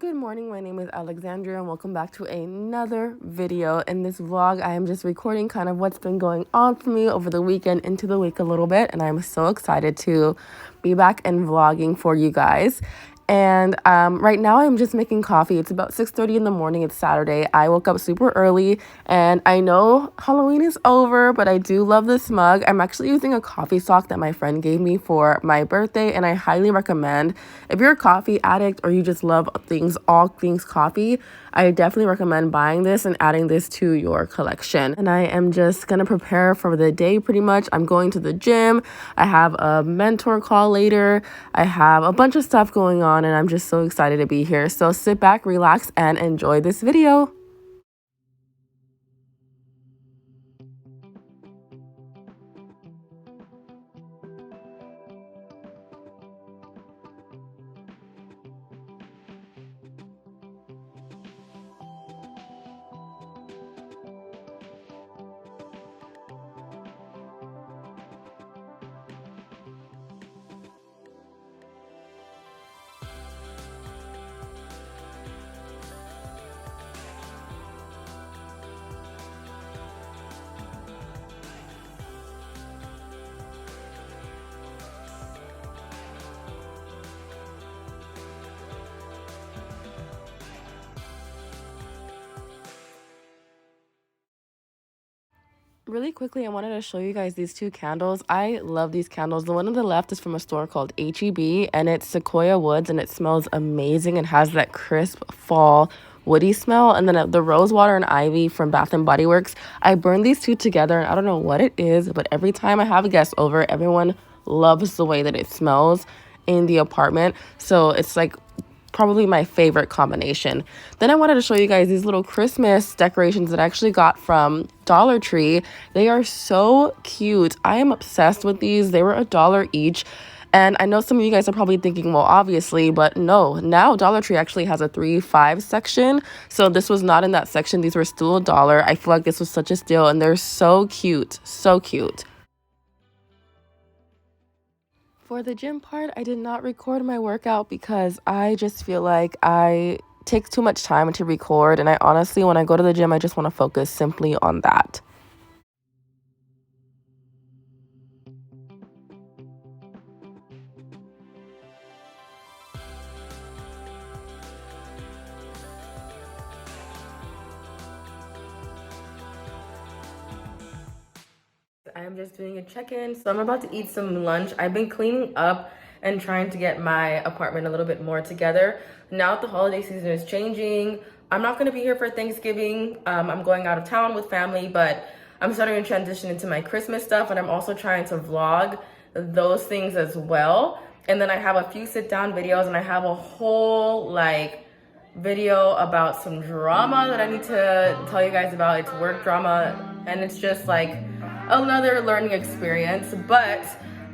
Good morning, my name is Alexandria and welcome back to another video. In this vlog, I am just recording kind of what's been going on for me over the weekend into the week a little bit, and I'm so excited to be back and vlogging for you guys. And right now I'm just making coffee. It's about 6:30 in the morning. It's Saturday. I woke up super early and I know Halloween is over, but I do love this mug. I'm actually using a coffee stock that my friend gave me for my birthday, and I highly recommend if you're a coffee addict or you just love all things coffee, I definitely recommend buying this and adding this to your collection. And I am just gonna prepare for the day pretty much. I'm going to the gym. I have a mentor call later. I have a bunch of stuff going on and I'm just so excited to be here. So sit back, relax, and enjoy this video. Really quickly, I wanted to show you guys these two candles. I love these candles. The one on the left is from a store called HEB, and it's sequoia woods, and it smells amazing and has that crisp fall woody smell. And then the rose water and ivy from Bath and Body Works. I burn these two together, and I don't know what it is, but every time I have a guest over, everyone loves the way that it smells in the apartment. So it's like probably my favorite combination. Then I wanted to show you guys these little Christmas decorations that I actually got from Dollar Tree. They are so cute. I am obsessed with these. They were $1 each. And I know some of you guys are probably thinking, well, obviously, but no, now Dollar Tree actually has a 3-5 section. So this was not in that section. These were still $1. I feel like this was such a steal, and they're so cute. So cute. For the gym part, I did not record my workout because I just feel like I take too much time to record, and I honestly, when I go to the gym, I just want to focus simply on that. I'm just doing a check-in, so I'm about to eat some lunch. I've been cleaning up and trying to get my apartment a little bit more together. Now that the holiday season is changing, I'm not gonna be here for Thanksgiving. I'm going out of town with family, but I'm starting to transition into my Christmas stuff, and I'm also trying to vlog those things as well. And then I have a few sit-down videos, and I have a whole video about some drama that I need to tell you guys about. It's work drama, and it's just like another learning experience. But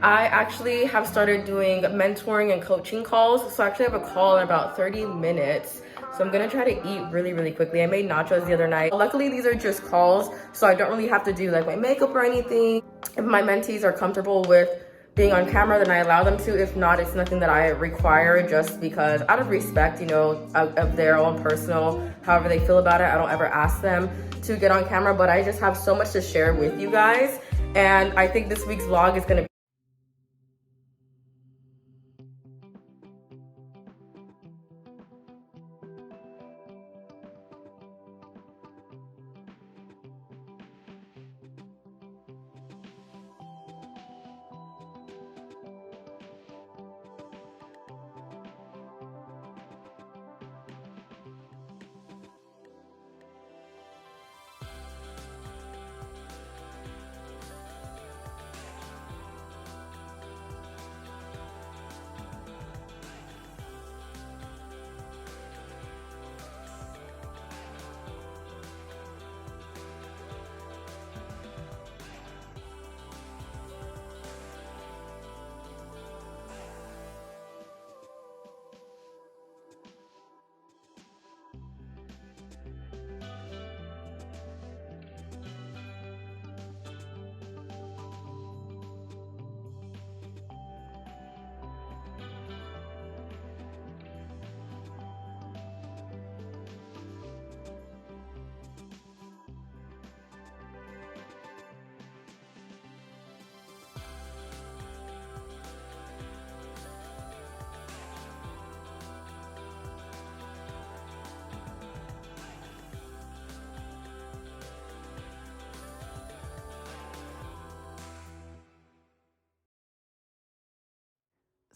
I actually have started doing mentoring and coaching calls. So I actually have a call in about 30 minutes. So I'm gonna try to eat really quickly. I made nachos the other night. Luckily, these are just calls, so I don't really have to do like my makeup or anything. If my mentees are comfortable with being on camera, then I allow them to. If not, it's nothing that I require, just because out of respect, of their own personal, however they feel about it. I don't ever ask them to get on camera, but I just have so much to share with you guys. And I think this week's vlog is gonna be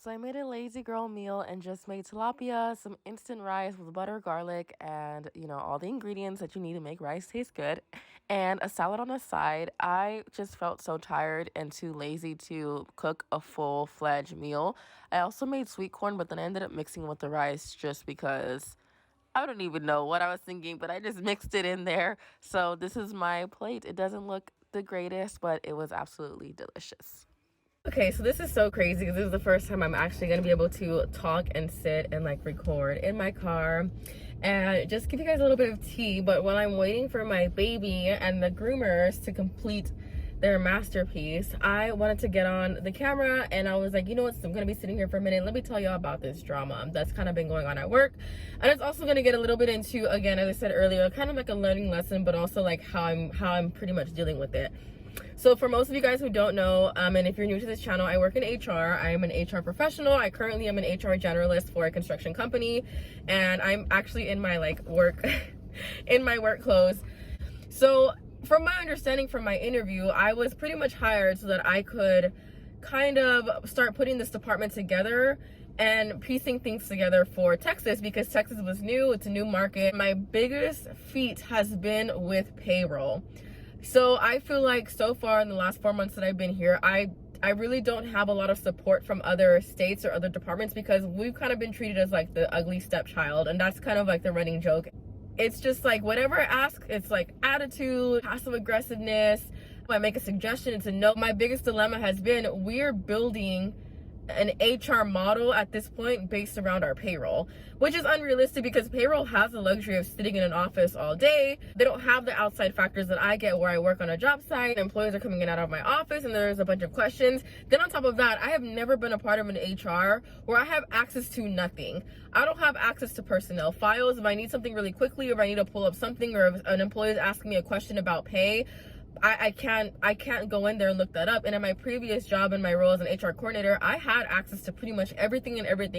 So I made a lazy girl meal and just made tilapia, some instant rice with butter, garlic, and all the ingredients that you need to make rice taste good, and a salad on the side. I just felt so tired and too lazy to cook a full-fledged meal. I also made sweet corn, but then I ended up mixing with the rice just because I don't even know what I was thinking, but I just mixed it in there. So this is my plate. It doesn't look the greatest, but it was absolutely delicious. Okay, so this is so crazy because this is the first time I'm actually going to be able to talk and sit and like record in my car and just give you guys a little bit of tea. But while I'm waiting for my baby and the groomers to complete their masterpiece, I wanted to get on the camera and I was like, you know what, so I'm going to be sitting here for a minute. Let me tell y'all about this drama that's kind of been going on at work. And it's also going to get a little bit into, again, as I said earlier, kind of like a learning lesson, but also like how I'm pretty much dealing with it. So for most of you guys who don't know, and if you're new to this channel, I work in HR. I am an HR professional. I currently am an HR generalist for a construction company, and I'm actually in my work in my work clothes. So from my understanding from my interview, I was pretty much hired so that I could kind of start putting this department together and piecing things together for Texas, because Texas was new. It's a new market. My biggest feat has been with payroll. So I feel like so far in the last 4 months that I've been here, I really don't have a lot of support from other states or other departments, because we've kind of been treated as like the ugly stepchild, and that's kind of like the running joke. It's just like whatever I ask, it's like attitude, passive aggressiveness. When I make a suggestion, it's a no. My biggest dilemma has been we're building an HR model at this point based around our payroll, which is unrealistic because payroll has the luxury of sitting in an office all day. They don't have the outside factors that I get where I work on a job site. Employees are coming in and out of my office and there's a bunch of questions. Then on top of that, I have never been a part of an HR where I have access to nothing. I don't have access to personnel files. If I need something really quickly, or if I need to pull up something, or if an employee is asking me a question about pay, I can't go in there and look that up. And in my previous job, in my role as an HR coordinator, I had access to pretty much everything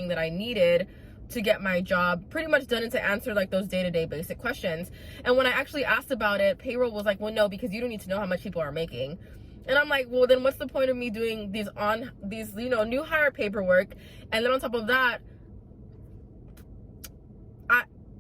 that I needed to get my job pretty much done and to answer like those day-to-day basic questions. And when I actually asked about it, payroll was like, well, no, because you don't need to know how much people are making. And I'm like, well, then what's the point of me doing these new hire paperwork? And then on top of that,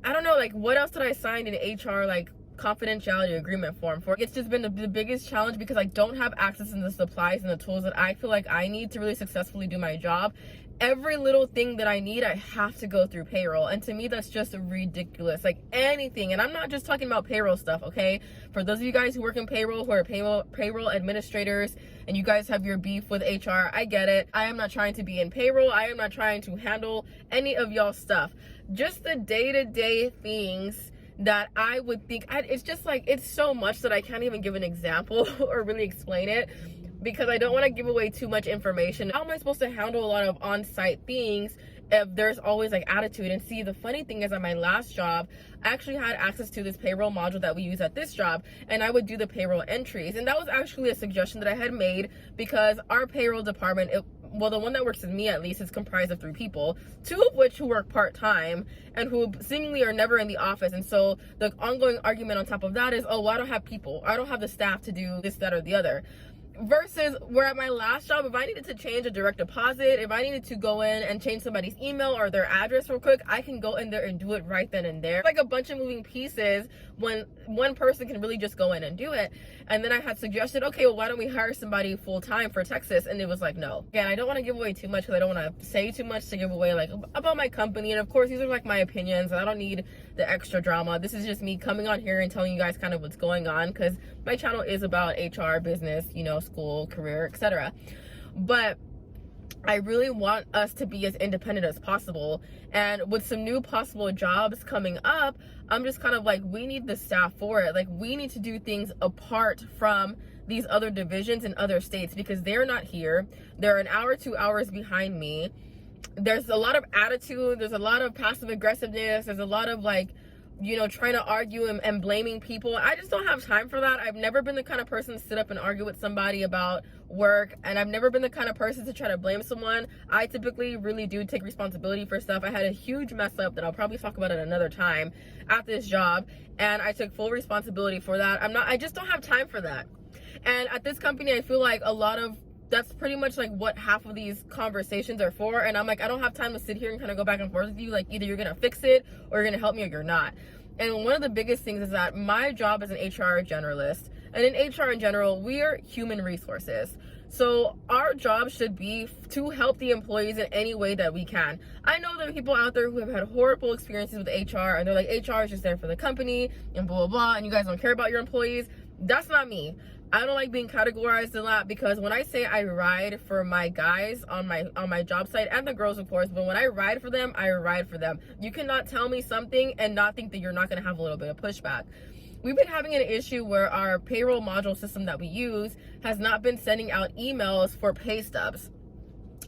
I don't know, like, what else did I sign in HR, like, confidentiality agreement form for? It's just been the biggest challenge because I don't have access to the supplies and the tools that I feel like I need to really successfully do my job. Every little thing that I need, I have to go through payroll. And to me, that's just ridiculous. Like anything. And I'm not just talking about payroll stuff, okay? For those of you guys who work in payroll, who are payroll administrators, and you guys have your beef with HR, I get it. I am not trying to be in payroll. I am not trying to handle any of y'all stuff. Just the day-to-day things that I would think, it's just like, it's so much that I can't even give an example or really explain it, because I don't want to give away too much information. How am I supposed to handle a lot of on-site things if there's always like attitude? And see, the funny thing is, at my last job, I actually had access to this payroll module that we use at this job, and I would do the payroll entries. And that was actually a suggestion that I had made, because our payroll department, well, the one that works with me at least, is comprised of 3 people, 2 of which who work part-time and who seemingly are never in the office. And so the ongoing argument on top of that is, oh, well, I don't have people. I don't have the staff to do this, that, or the other. Versus where at my last job, if I needed to change a direct deposit, if I needed to go in and change somebody's email or their address real quick, I can go in there and do it right then and there. Like a bunch of moving pieces when one person can really just go in and do it. And then I had suggested, okay, well, why don't we hire somebody full-time for Texas? And it was like, no. Again, I don't want to give away too much because I don't want to say too much to give away like about my company. And of course, these are like my opinions, and I don't need the extra drama. This is just me coming on here and telling you guys kind of what's going on, because my channel is about HR, business, school, career, etc. But I really want us to be as independent as possible. And with some new possible jobs coming up, I'm just kind of like, we need the staff for it. Like, we need to do things apart from these other divisions in other states, because they're not here. They're an hour, 2 hours behind me. There's a lot of attitude. There's a lot of passive aggressiveness. There's a lot of like, trying to argue and blaming people. I just don't have time for that. I've never been the kind of person to sit up and argue with somebody about work, and I've never been the kind of person to try to blame someone. I typically really do take responsibility for stuff. I had a huge mess up that I'll probably talk about at another time at this job, and I took full responsibility for that. I just don't have time for that. And at this company, I feel like a lot of that's pretty much like what half of these conversations are for. And I'm like, I don't have time to sit here and kind of go back and forth with you. Like, either you're gonna fix it or you're gonna help me or you're not. And one of the biggest things is that my job as an HR generalist, and in HR in general, we are human resources. So our job should be to help the employees in any way that we can. I know there are people out there who have had horrible experiences with HR, and they're like, HR is just there for the company and blah, blah, blah, and you guys don't care about your employees. That's not me. I don't like being categorized in that, because when I say I ride for my guys on my job site, and the girls of course, but when I ride for them, I ride for them. You cannot tell me something and not think that you're not going to have a little bit of pushback. We've been having an issue where our payroll module system that we use has not been sending out emails for pay stubs.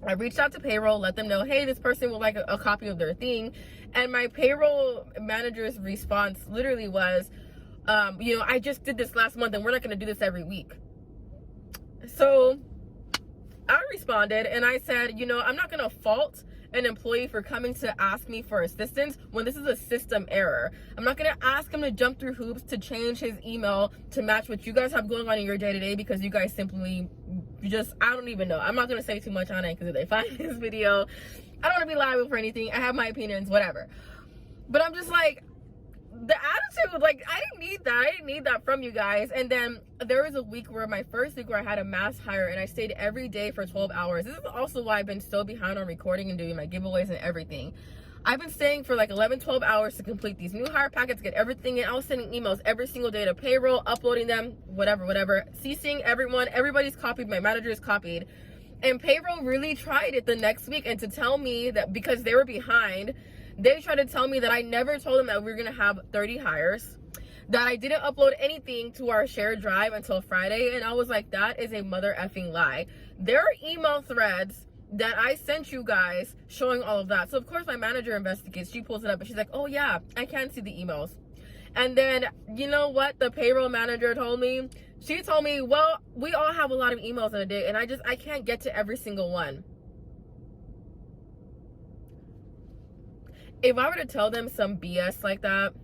I reached out to payroll, let them know, hey, this person would like a copy of their thing. And my payroll manager's response literally was, I just did this last month and we're not going to do this every week. So I responded and I said, I'm not going to fault an employee for coming to ask me for assistance when this is a system error. I'm not going to ask him to jump through hoops to change his email to match what you guys have going on in your day-to-day, because you guys simply I don't even know. I'm not going to say too much on it, because if they find this video, I don't want to be liable for anything. I have my opinions, whatever. But I'm just like, the attitude, like, I didn't need that from you guys. And then there was a week where my first week where I had a mass hire and I stayed every day for 12 hours. This is also why I've been so behind on recording and doing my giveaways and everything. I've been staying for like 11, 12 hours to complete these new hire packets, get everything in. I was sending emails every single day to payroll, uploading them, whatever, CCing everyone. Everybody's copied. My manager is copied. And payroll really tried it the next week, and to tell me that because they were behind, they tried to tell me that I never told them that we were going to have 30 hires, that I didn't upload anything to our shared drive until Friday. And I was like, that is a mother effing lie. There are email threads that I sent you guys showing all of that. So of course my manager investigates. She pulls it up and she's like, oh yeah, I can see the emails. And then, you know what the payroll manager told me? She told me, well, we all have a lot of emails in a day, and I can't get to every single one. If I were to tell them some BS like that,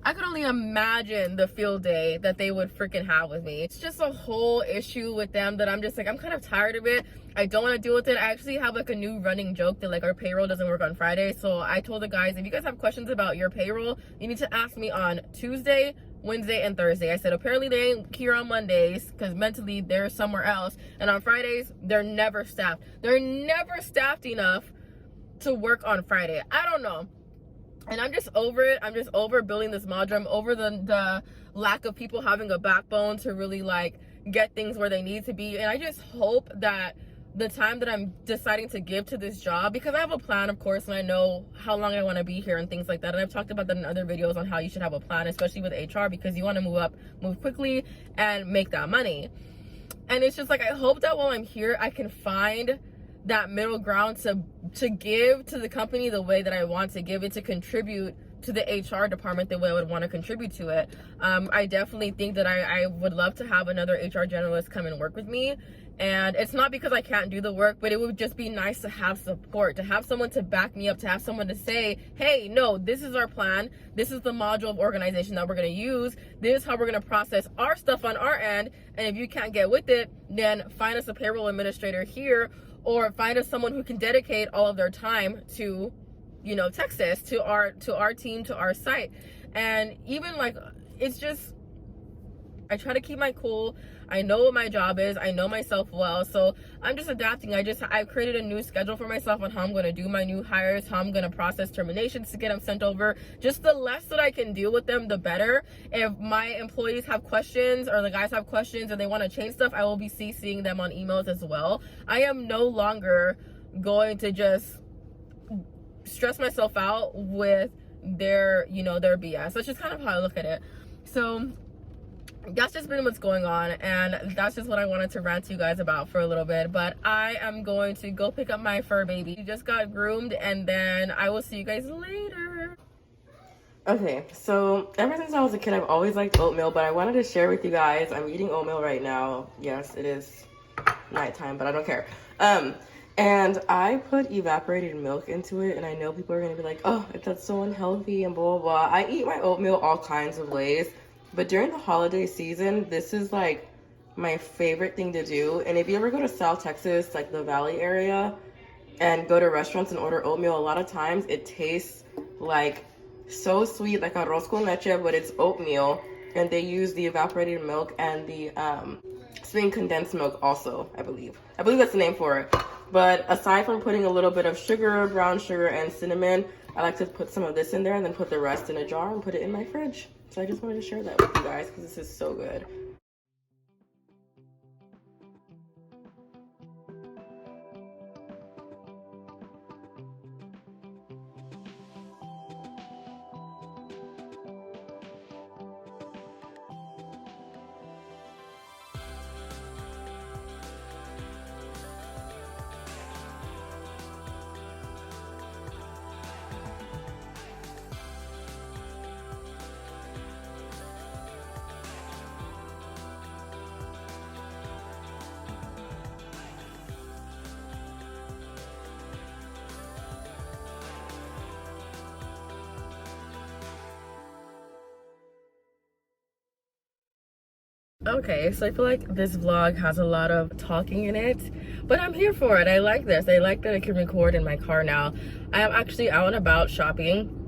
I could only imagine the field day that they would freaking have with me. It's just a whole issue with them that I'm just like, I'm kind of tired of it. I don't want to deal with it. I actually have like a new running joke that like our payroll doesn't work on Friday. So I told the guys, if you guys have questions about your payroll, you need to ask me on Tuesday, Wednesday, and Thursday. I said, apparently they ain't here on Mondays because mentally they're somewhere else. And on Fridays, they're never staffed. They're never staffed enough to work on Friday. I don't know. And I'm just over it. I'm just over building this module. I'm over the lack of people having a backbone to really like get things where they need to be. And I just hope that the time that I'm deciding to give to this job, because I have a plan, of course, and I know how long I want to be here and things like that. And I've talked about that in other videos on how you should have a plan, especially with HR, because you want to move quickly and make that money. And it's just like, I hope that while I'm here, I can find that middle ground to give to the company the way that I want to give it, to contribute to the HR department the way I would want to contribute to it. I definitely think that I would love to have another HR generalist come and work with me. And it's not because I can't do the work, but it would just be nice to have support, to have someone to back me up, to have someone to say, hey, no, this is our plan. This is the module of organization that we're going to use. This is how we're going to process our stuff on our end. And if you can't get with it, then find us a payroll administrator here, or find us someone who can dedicate all of their time to, Texas, to our team, to our site. And even like, it's just, I try to keep my cool. I know what my job is. I know myself well. So I'm just adapting. I've created a new schedule for myself on how I'm going to do my new hires, how I'm going to process terminations to get them sent over. Just the less that I can deal with them, the better. If my employees have questions, or the guys have questions, or they want to change stuff, I will be CCing them on emails as well. I am no longer going to just stress myself out with their BS. That's just kind of how I look at it. So that's just been what's going on, and that's just what I wanted to rant to you guys about for a little bit. But I am going to go pick up my fur baby. He just got groomed, and then I will see you guys later. Okay, so ever since I was a kid, I've always liked oatmeal, but I wanted to share with you guys. I'm eating oatmeal right now. Yes, it is nighttime, but I don't care. And I put evaporated milk into it, and I know people are gonna be like, oh, that's so unhealthy and blah, blah, blah. I eat my oatmeal all kinds of ways. But during the holiday season, this is like my favorite thing to do. And if you ever go to South Texas, like the Valley area, and go to restaurants and order oatmeal, a lot of times it tastes like so sweet, like arroz con leche, but it's oatmeal, and they use the evaporated milk and the spring condensed milk also, I believe that's the name for it. But aside from putting a little bit of sugar, brown sugar, and cinnamon, I like to put some of this in there and then put the rest in a jar and put it in my fridge. So I just wanted to share that with you guys because this is so good. Okay, so I feel like this vlog has a lot of talking in it, but I'm here for it. I like this. I like that I can record in my car now. I am actually out and about shopping.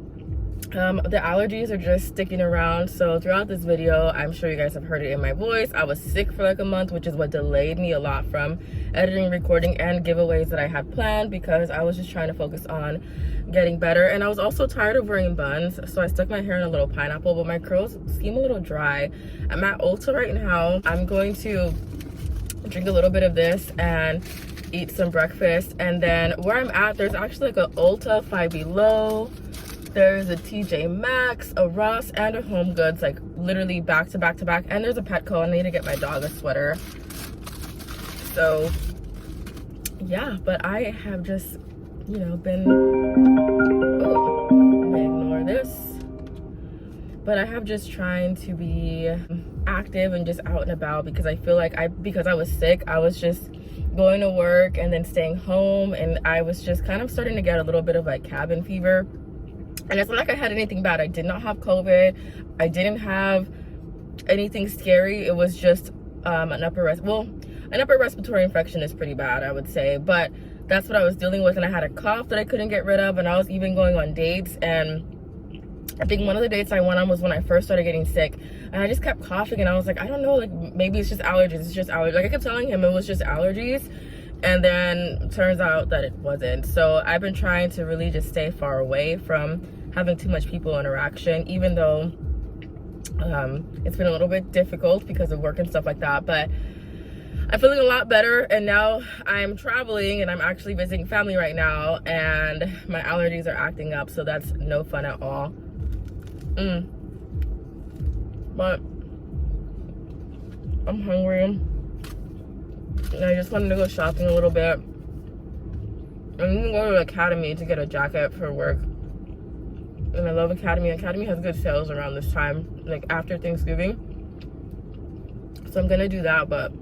The allergies are just sticking around, so throughout this video, I'm sure you guys have heard it in my voice. I was sick for like a month, which is what delayed me a lot from editing, recording, and giveaways that I had planned because I was just trying to focus on getting better. And I was also tired of wearing buns, so I stuck my hair in a little pineapple, but my curls seem a little dry. I'm at Ulta right now. I'm going to drink a little bit of this and eat some breakfast, and then where I'm at, there's actually like a Ulta, Five Below, there's a TJ Maxx, a Ross, and a Home Goods, like literally back to back to back. And there's a Petco. I need to get my dog a sweater. So yeah, but I have just, you know, been, oh, let me ignore this. But I have just trying to be active and just out and about because I feel like because I was sick, I was just going to work and then staying home, and I was just kind of starting to get a little bit of like cabin fever. And it's not like I had anything bad. I did not have COVID. I didn't have anything scary. It was just an upper respiratory infection is pretty bad, I would say. But that's what I was dealing with. And I had a cough that I couldn't get rid of. And I was even going on dates. And I think one of the dates I went on was when I first started getting sick. And I just kept coughing. And I was like, I don't know, like maybe it's just allergies. It's just allergies. Like I kept telling him it was just allergies. And then turns out that it wasn't. So I've been trying to really just stay far away from having too much people interaction, even though it's been a little bit difficult because of work and stuff like that. But I'm feeling a lot better, and now I'm traveling and I'm actually visiting family right now, and my allergies are acting up, so that's no fun at all. But I'm hungry. And I just wanted to go shopping a little bit. I'm gonna go to the Academy to get a jacket for work. And I love Academy. Academy has good sales around this time, like after Thanksgiving. So I'm gonna do that, but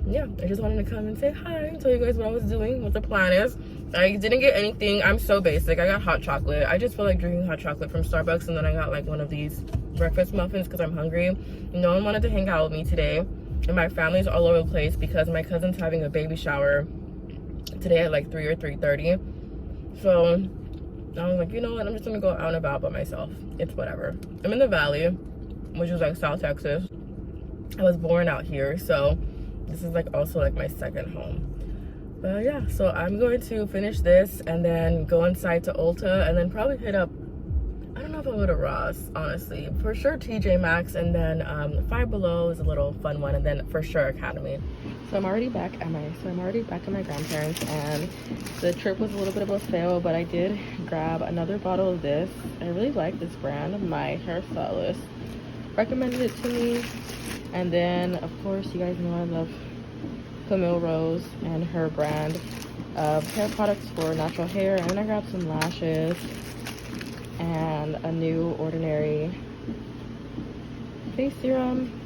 yeah, I just wanted to come and say hi and tell you guys what I was doing, what the plan is. I didn't get anything. I'm so basic. I got hot chocolate. I just feel like drinking hot chocolate from Starbucks, and then I got like one of these breakfast muffins because I'm hungry. No one wanted to hang out with me today. And my family's all over the place because my cousin's having a baby shower today at like 3 or 3:30. So I was like, you know what? I'm just gonna go out and about by myself. It's whatever. I'm in the Valley, which is like South Texas. I was born out here, so this is like also like my second home. But yeah, so I'm going to finish this and then go inside to Ulta and then probably hit up, I don't know if I'll go to Ross, honestly. For sure TJ Maxx, and then Five Below is a little fun one, and then for sure Academy. So I'm already back at my grandparents, and the trip was a little bit of a fail, but I did grab another bottle of this. I really like this brand. My hairstylist recommended it to me. And then of course you guys know I love Camille Rose and her brand of hair products for natural hair. And then I grabbed some lashes and a new Ordinary face serum.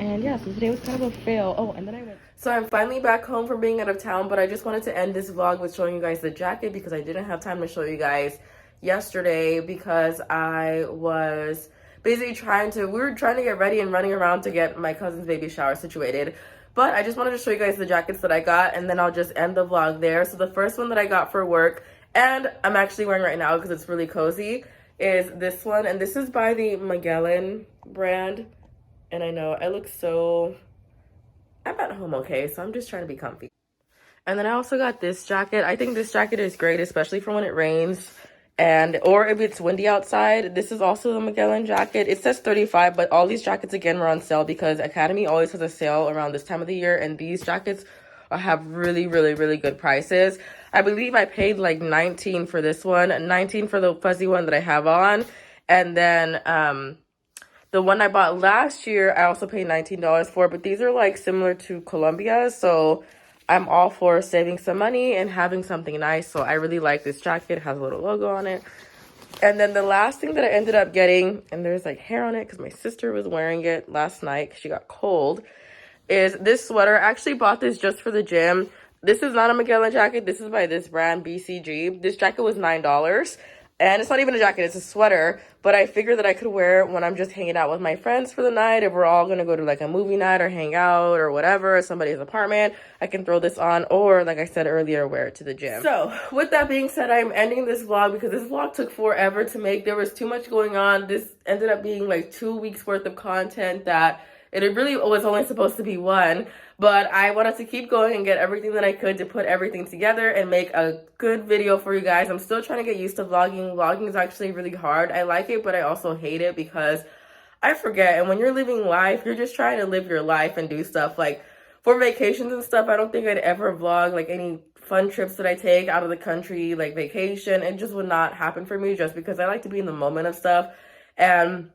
And yeah, so today was kind of a fail. Oh, and then I went. So I'm finally back home from being out of town, but I just wanted to end this vlog with showing you guys the jacket because I didn't have time to show you guys yesterday because I was basically we were trying to get ready and running around to get my cousin's baby shower situated. But I just wanted to show you guys the jackets that I got, and then I'll just end the vlog there. So the first one that I got for work, and I'm actually wearing right now because it's really cozy, is this one. And this is by the Magellan brand. And I know I look so, I'm at home okay, so I'm just trying to be comfy. And then I also got this jacket. I think this jacket is great, especially for when it rains or if it's windy outside. This is also the Magellan jacket. It says 35, but all these jackets again were on sale because Academy always has a sale around this time of the year, and these jackets have really, really, really good prices. I believe I paid like 19 for this one, 19 for the fuzzy one that I have on, and then the one I bought last year I also paid $19 for, but these are like similar to Columbia's, so I'm all for saving some money and having something nice. So I really like this jacket. It has a little logo on it. And then the last thing that I ended up getting, and there's like hair on it because my sister was wearing it last night because she got cold, is this sweater. I actually bought this just for the gym. This is not a Magellan jacket. This is by this brand, BCG. This jacket was $9. And it's not even a jacket, it's a sweater. But I figured that I could wear it when I'm just hanging out with my friends for the night. If we're all going to go to like a movie night or hang out or whatever, somebody's apartment, I can throw this on. Or like I said earlier, wear it to the gym. So with that being said, I'm ending this vlog because this vlog took forever to make. There was too much going on. This ended up being like 2 weeks worth of content that it really was only supposed to be one. But I wanted to keep going and get everything that I could to put everything together and make a good video for you guys. I'm still trying to get used to vlogging. Vlogging is actually really hard. I like it, but I also hate it because I forget. And when you're living life, you're just trying to live your life and do stuff. Like for vacations and stuff, I don't think I'd ever vlog like any fun trips that I take out of the country, like vacation. It just would not happen for me just because I like to be in the moment of stuff. And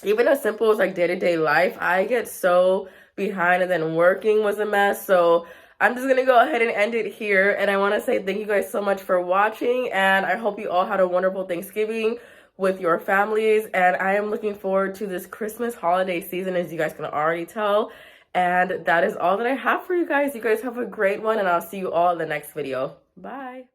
even as simple as like day-to-day life, I get so behind, and then working was a mess. So I'm just gonna go ahead and end it here, and I want to say thank you guys so much for watching, and I hope you all had a wonderful Thanksgiving with your families, and I am looking forward to this Christmas holiday season, as you guys can already tell. And that is all that I have for you guys. You guys have a great one, and I'll see you all in the next video. Bye.